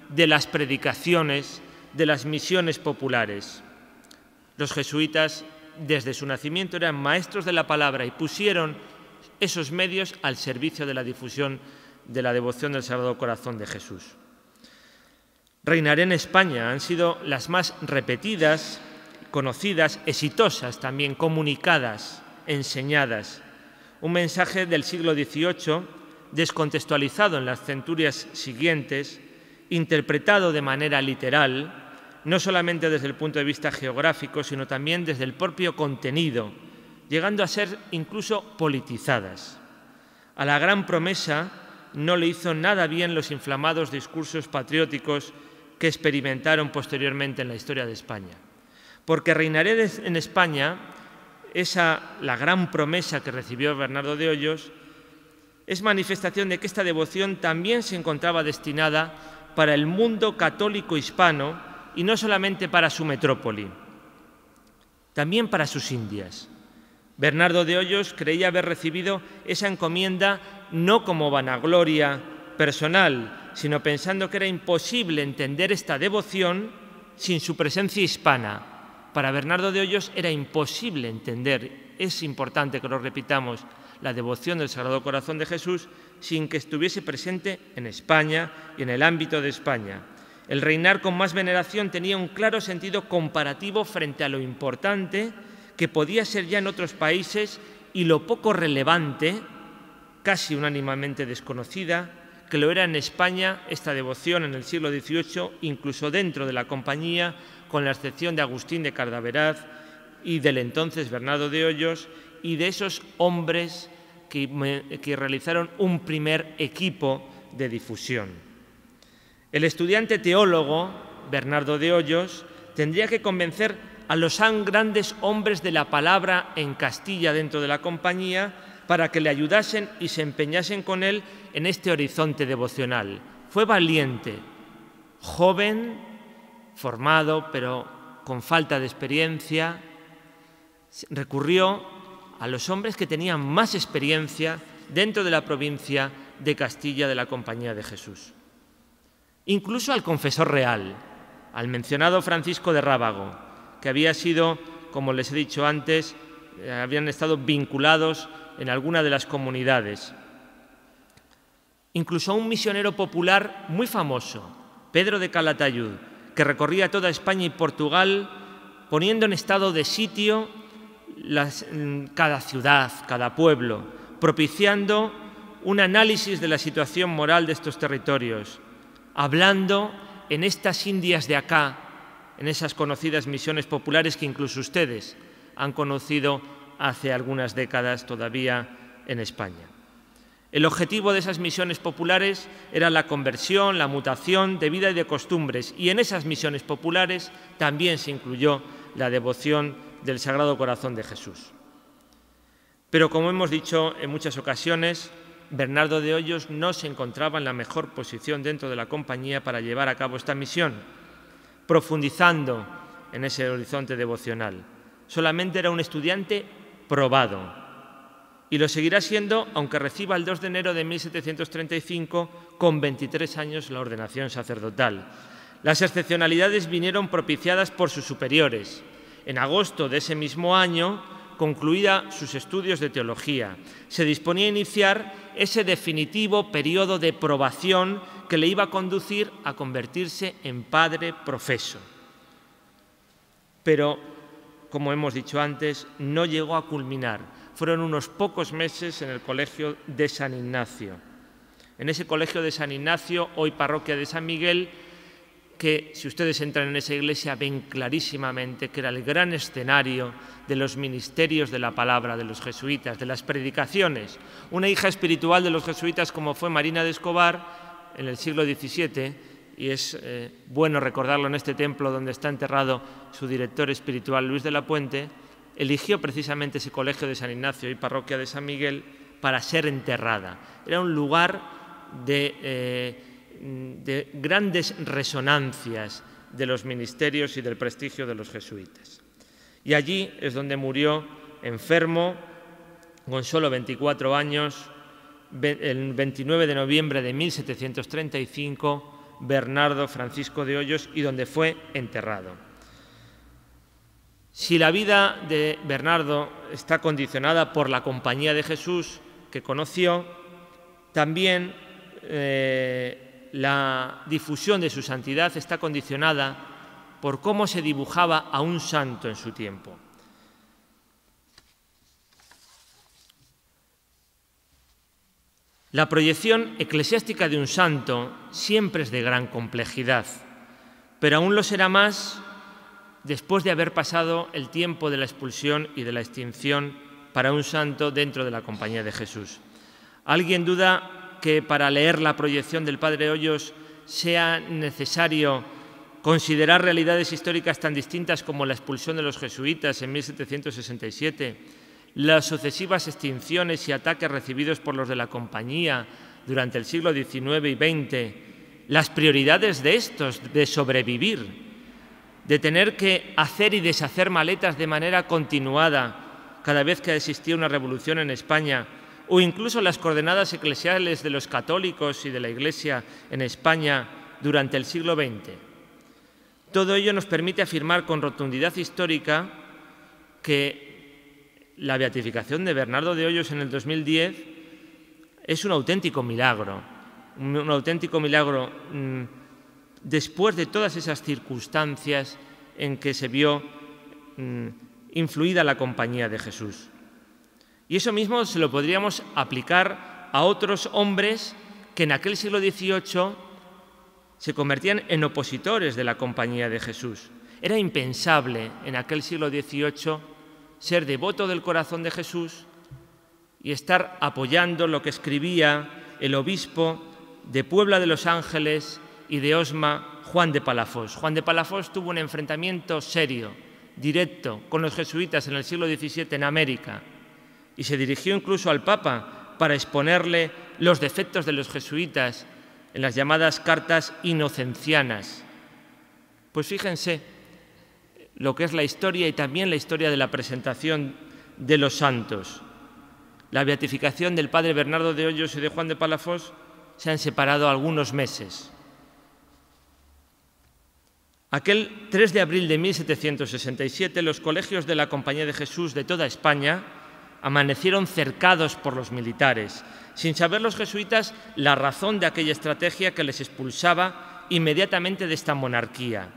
de las predicaciones, de las misiones populares. Los jesuitas, desde su nacimiento, eran maestros de la palabra y pusieron esos medios al servicio de la difusión de la devoción del Sagrado Corazón de Jesús. Reinaré en España han sido las más repetidas, conocidas, exitosas también, comunicadas, enseñadas. Un mensaje del siglo XVIII, descontextualizado en las centurias siguientes, interpretado de manera literal, no solamente desde el punto de vista geográfico, sino también desde el propio contenido, llegando a ser incluso politizadas. A la gran promesa no le hizo nada bien los inflamados discursos patrióticos que experimentaron posteriormente en la historia de España. Porque reinaré en España, la gran promesa que recibió Bernardo de Hoyos, es manifestación de que esta devoción también se encontraba destinada para el mundo católico hispano y no solamente para su metrópoli, también para sus Indias. Bernardo de Hoyos creía haber recibido esa encomienda no como vanagloria personal, sino pensando que era imposible entender esta devoción sin su presencia hispana. Para Bernardo de Hoyos era imposible entender, es importante que lo repitamos, la devoción del Sagrado Corazón de Jesús sin que estuviese presente en España y en el ámbito de España. El reinar con más veneración tenía un claro sentido comparativo frente a lo importante que podía ser ya en otros países y lo poco relevante, casi unánimemente desconocida, que lo era en España esta devoción en el siglo XVIII, incluso dentro de la Compañía, con la excepción de Agustín de Cardaveraz y del entonces Bernardo de Hoyos y de esos hombres que realizaron un primer equipo de difusión. El estudiante teólogo, Bernardo de Hoyos, tendría que convencer a los grandes hombres de la palabra en Castilla dentro de la Compañía para que le ayudasen y se empeñasen con él en este horizonte devocional. Fue valiente, joven, formado, pero con falta de experiencia, recurrió a los hombres que tenían más experiencia dentro de la provincia de Castilla de la Compañía de Jesús. Incluso al confesor real, al mencionado Francisco de Rábago, que había sido, como les he dicho antes, habían estado vinculados en alguna de las comunidades. Incluso a un misionero popular muy famoso, Pedro de Calatayud, que recorría toda España y Portugal poniendo en estado de sitio cada ciudad, cada pueblo, propiciando un análisis de la situación moral de estos territorios, hablando en estas Indias de acá, en esas conocidas misiones populares que incluso ustedes han conocido hace algunas décadas todavía en España. El objetivo de esas misiones populares era la conversión, la mutación de vida y de costumbres, y en esas misiones populares también se incluyó la devoción del Sagrado Corazón de Jesús. Pero, como hemos dicho en muchas ocasiones, Bernardo de Hoyos no se encontraba en la mejor posición dentro de la compañía para llevar a cabo esta misión, profundizando en ese horizonte devocional. Solamente era un estudiante probado, y lo seguirá siendo, aunque reciba el 2 de enero de 1735, con 23 años, la ordenación sacerdotal. Las excepcionalidades vinieron propiciadas por sus superiores. En agosto de ese mismo año concluía sus estudios de teología. Se disponía a iniciar ese definitivo periodo de probación que le iba a conducir a convertirse en padre profeso. Pero, como hemos dicho antes, no llegó a culminar. Fueron unos pocos meses en el Colegio de San Ignacio. En ese Colegio de San Ignacio, hoy parroquia de San Miguel, que si ustedes entran en esa iglesia ven clarísimamente que era el gran escenario de los ministerios de la palabra de los jesuitas, de las predicaciones. Una hija espiritual de los jesuitas como fue Marina de Escobar en el siglo XVII, y es bueno recordarlo en este templo donde está enterrado su director espiritual Luis de la Puente, eligió precisamente ese Colegio de San Ignacio y parroquia de San Miguel para ser enterrada. Era un lugar de grandes resonancias de los ministerios y del prestigio de los jesuitas. Y allí es donde murió enfermo, con solo 24 años, el 29 de noviembre de 1735, Bernardo Francisco de Hoyos, y donde fue enterrado. Si la vida de Bernardo está condicionada por la compañía de Jesús que conoció, también la difusión de su santidad está condicionada por cómo se dibujaba a un santo en su tiempo. La proyección eclesiástica de un santo siempre es de gran complejidad, pero aún lo será más después de haber pasado el tiempo de la expulsión y de la extinción para un santo dentro de la compañía de Jesús. ¿Alguien duda que para leer la proyección del Padre Hoyos sea necesario considerar realidades históricas tan distintas como la expulsión de los jesuitas en 1767, las sucesivas extinciones y ataques recibidos por los de la compañía durante el siglo XIX y XX, las prioridades de estos de sobrevivir, de tener que hacer y deshacer maletas de manera continuada cada vez que existía una revolución en España, o incluso las coordenadas eclesiales de los católicos y de la Iglesia en España durante el siglo XX? Todo ello nos permite afirmar con rotundidad histórica que la beatificación de Bernardo de Hoyos en el 2010 es un auténtico milagro, después de todas esas circunstancias en que se vio influida la compañía de Jesús. Y eso mismo se lo podríamos aplicar a otros hombres que en aquel siglo XVIII se convertían en opositores de la compañía de Jesús. Era impensable en aquel siglo XVIII ser devoto del corazón de Jesús y estar apoyando lo que escribía el obispo de Puebla de los Ángeles y de Osma, Juan de Palafox. Juan de Palafox tuvo un enfrentamiento serio, directo, con los jesuitas en el siglo XVII en América, y se dirigió incluso al Papa para exponerle los defectos de los jesuitas en las llamadas cartas inocencianas. Pues fíjense lo que es la historia y también la historia de la presentación de los santos. La beatificación del padre Bernardo de Hoyos y de Juan de Palafox se han separado algunos meses. Aquel 3 de abril de 1767, los colegios de la Compañía de Jesús de toda España amanecieron cercados por los militares, sin saber los jesuitas la razón de aquella estrategia que les expulsaba inmediatamente de esta monarquía,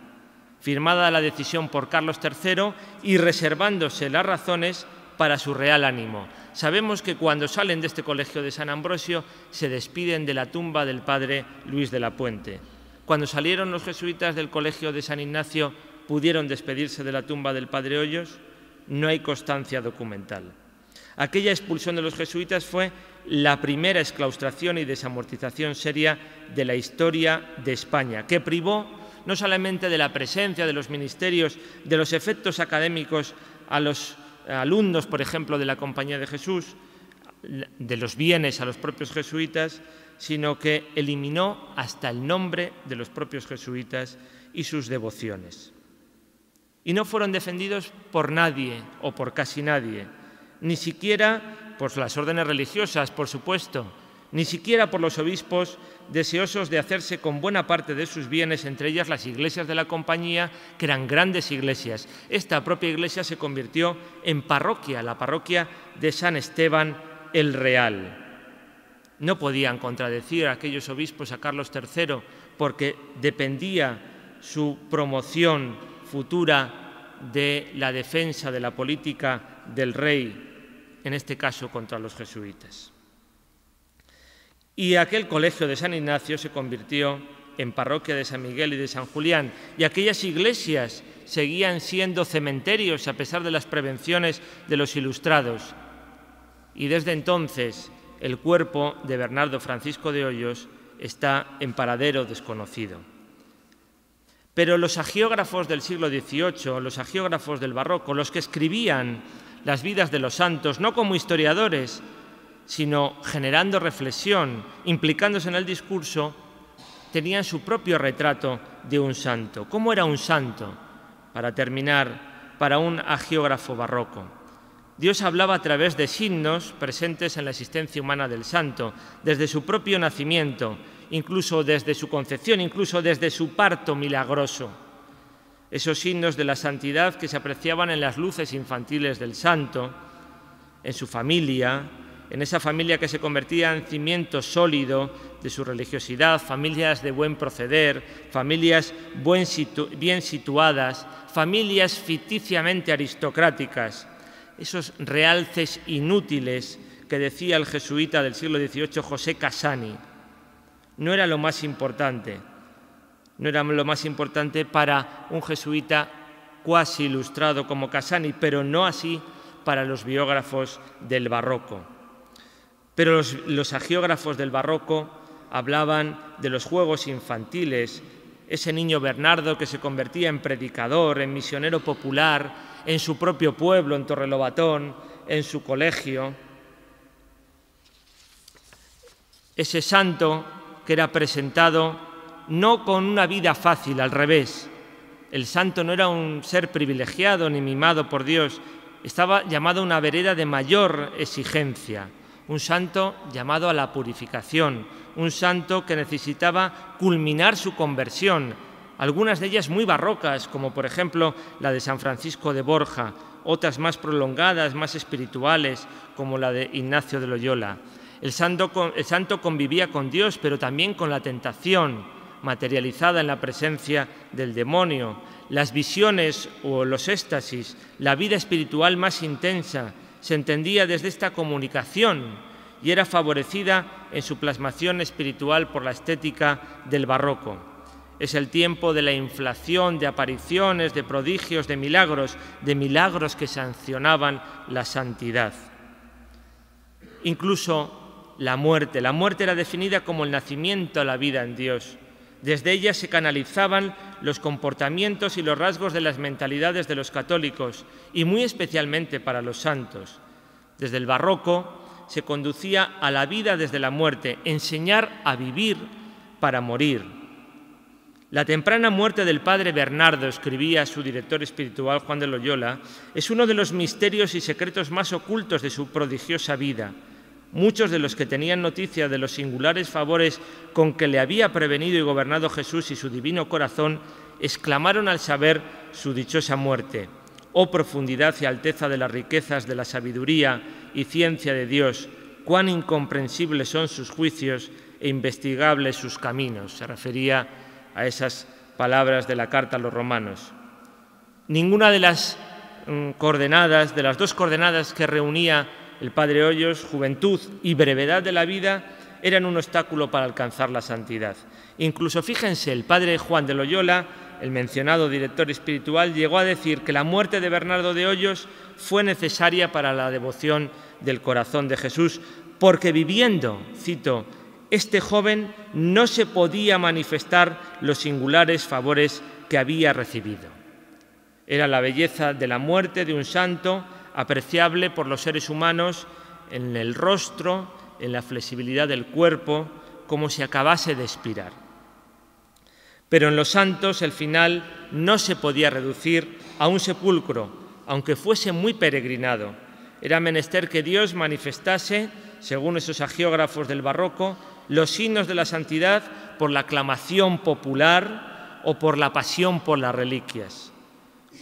firmada la decisión por Carlos III y reservándose las razones para su real ánimo. Sabemos que cuando salen de este colegio de San Ambrosio se despiden de la tumba del padre Luis de la Puente. Cuando salieron los jesuitas del colegio de San Ignacio, ¿pudieron despedirse de la tumba del padre Hoyos? No hay constancia documental. Aquella expulsión de los jesuitas fue la primera exclaustración y desamortización seria de la historia de España, que privó no solamente de la presencia de los ministerios, de los efectos académicos a los alumnos, por ejemplo, de la Compañía de Jesús, de los bienes a los propios jesuitas, sino que eliminó hasta el nombre de los propios jesuitas y sus devociones. Y no fueron defendidos por nadie o por casi nadie, ni siquiera por las órdenes religiosas, por supuesto, ni siquiera por los obispos deseosos de hacerse con buena parte de sus bienes, entre ellas las iglesias de la Compañía, que eran grandes iglesias. Esta propia iglesia se convirtió en parroquia, la parroquia de San Esteban el Real. No podían contradecir a aquellos obispos a Carlos III porque dependía su promoción futura de la defensa de la política del rey, en este caso contra los jesuitas. Y aquel colegio de San Ignacio se convirtió en parroquia de San Miguel y de San Julián, y aquellas iglesias seguían siendo cementerios a pesar de las prevenciones de los ilustrados. Y desde entonces el cuerpo de Bernardo Francisco de Hoyos está en paradero desconocido. Pero los hagiógrafos del siglo XVIII, los hagiógrafos del barroco, los que escribían las vidas de los santos, no como historiadores, sino generando reflexión, implicándose en el discurso, tenían su propio retrato de un santo. ¿Cómo era un santo? Para terminar, para un hagiógrafo barroco. Dios hablaba a través de signos presentes en la existencia humana del santo, desde su propio nacimiento, incluso desde su concepción, incluso desde su parto milagroso. Esos signos de la santidad que se apreciaban en las luces infantiles del santo, en su familia, en esa familia que se convertía en cimiento sólido de su religiosidad, familias de buen proceder, familias bien situadas, familias ficticiamente aristocráticas, esos realces inútiles que decía el jesuita del siglo XVIII José Casani. No era lo más importante, no era lo más importante para un jesuita cuasi ilustrado como Casani, pero no así para los biógrafos del barroco. Pero los hagiógrafos del barroco hablaban de los juegos infantiles, ese niño Bernardo que se convertía en predicador, en misionero popular, en su propio pueblo, en Torrelobatón, en su colegio. Ese santo que era presentado no con una vida fácil, al revés. El santo no era un ser privilegiado ni mimado por Dios, estaba llamado a una vereda de mayor exigencia. Un santo llamado a la purificación, un santo que necesitaba culminar su conversión, algunas de ellas muy barrocas, como por ejemplo la de San Francisco de Borja, otras más prolongadas, más espirituales, como la de Ignacio de Loyola. El santo convivía con Dios, pero también con la tentación materializada en la presencia del demonio, las visiones o los éxtasis, la vida espiritual más intensa, se entendía desde esta comunicación y era favorecida en su plasmación espiritual por la estética del barroco. Es el tiempo de la inflación de apariciones, de prodigios, de milagros que sancionaban la santidad. Incluso la muerte era definida como el nacimiento a la vida en Dios. Desde ella se canalizaban los comportamientos y los rasgos de las mentalidades de los católicos, y muy especialmente para los santos. Desde el barroco se conducía a la vida desde la muerte, enseñar a vivir para morir. La temprana muerte del padre Bernardo, escribía su director espiritual Juan de Loyola, es uno de los misterios y secretos más ocultos de su prodigiosa vida. Muchos de los que tenían noticia de los singulares favores con que le había prevenido y gobernado Jesús y su divino corazón, exclamaron al saber su dichosa muerte: «Oh profundidad y alteza de las riquezas de la sabiduría y ciencia de Dios, cuán incomprensibles son sus juicios e investigables sus caminos». Se refería a esas palabras de la carta a los romanos. Ninguna de las coordenadas, de las dos coordenadas que reunía el padre Hoyos, juventud y brevedad de la vida, eran un obstáculo para alcanzar la santidad. Incluso, fíjense, el padre Juan de Loyola, el mencionado director espiritual, llegó a decir que la muerte de Bernardo de Hoyos fue necesaria para la devoción del corazón de Jesús, porque viviendo, cito, este joven no se podía manifestar los singulares favores que había recibido. Era la belleza de la muerte de un santo, apreciable por los seres humanos en el rostro, en la flexibilidad del cuerpo, como si acabase de expirar. Pero en los santos el final no se podía reducir a un sepulcro, aunque fuese muy peregrinado. Era menester que Dios manifestase, según esos agiógrafos del barroco, los signos de la santidad por la aclamación popular o por la pasión por las reliquias.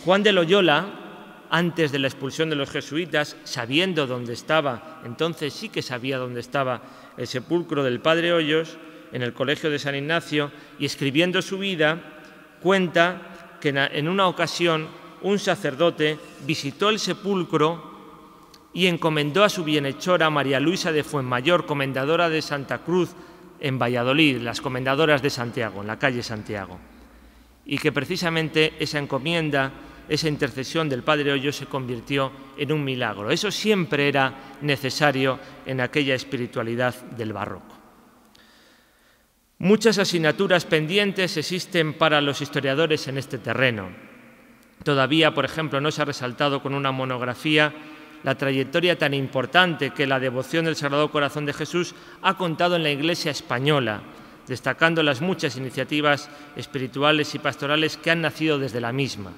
Juan de Loyola, antes de la expulsión de los jesuitas, sabiendo dónde estaba, entonces sí que sabía dónde estaba el sepulcro del padre Hoyos, en el colegio de San Ignacio, y escribiendo su vida, cuenta que en una ocasión un sacerdote visitó el sepulcro y encomendó a su bienhechora María Luisa de Fuenmayor, comendadora de Santa Cruz en Valladolid, las comendadoras de Santiago, en la calle Santiago, y que precisamente esa encomienda, esa intercesión del padre Hoyos se convirtió en un milagro. Eso siempre era necesario en aquella espiritualidad del barroco. Muchas asignaturas pendientes existen para los historiadores en este terreno. Todavía, por ejemplo, no se ha resaltado con una monografía la trayectoria tan importante que la devoción del Sagrado Corazón de Jesús ha contado en la Iglesia española, destacando las muchas iniciativas espirituales y pastorales que han nacido desde la misma.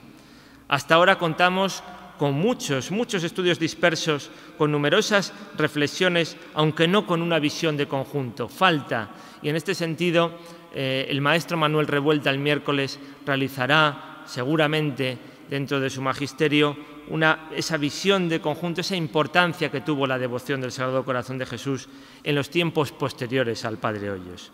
Hasta ahora contamos con muchos estudios dispersos, con numerosas reflexiones, aunque no con una visión de conjunto. Falta, y en este sentido, el maestro Manuel Revuelta el miércoles realizará seguramente dentro de su magisterio esa visión de conjunto, esa importancia que tuvo la devoción del Sagrado Corazón de Jesús en los tiempos posteriores al padre Hoyos.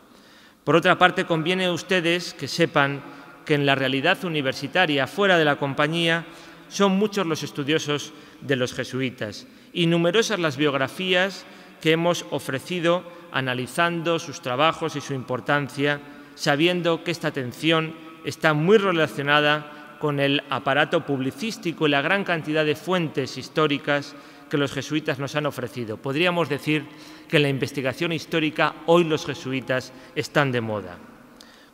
Por otra parte, conviene a ustedes que sepan que en la realidad universitaria, fuera de la compañía, son muchos los estudiosos de los jesuitas y numerosas las biografías que hemos ofrecido analizando sus trabajos y su importancia, sabiendo que esta atención está muy relacionada con el aparato publicístico y la gran cantidad de fuentes históricas que los jesuitas nos han ofrecido. Podríamos decir que en la investigación histórica hoy los jesuitas están de moda.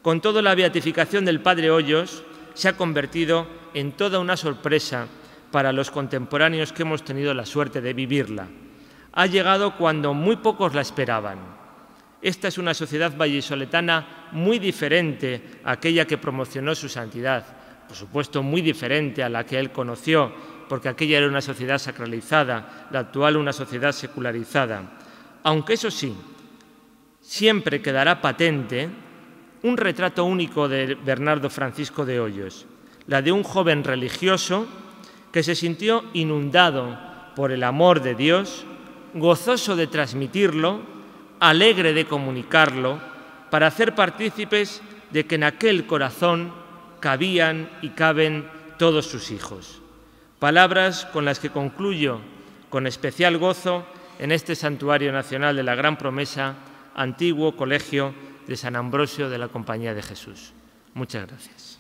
Con todo, la beatificación del padre Hoyos se ha convertido en toda una sorpresa para los contemporáneos que hemos tenido la suerte de vivirla. Ha llegado cuando muy pocos la esperaban. Esta es una sociedad vallisoletana muy diferente a aquella que promocionó su santidad, por supuesto muy diferente a la que él conoció, porque aquella era una sociedad sacralizada, la actual una sociedad secularizada. Aunque eso sí, siempre quedará patente un retrato único de Bernardo Francisco de Hoyos, la de un joven religioso que se sintió inundado por el amor de Dios, gozoso de transmitirlo, alegre de comunicarlo, para hacer partícipes de que en aquel corazón cabían y caben todos sus hijos. Palabras con las que concluyo con especial gozo en este Santuario Nacional de la Gran Promesa, antiguo colegio de San Ambrosio de la Compañía de Jesús. Muchas gracias.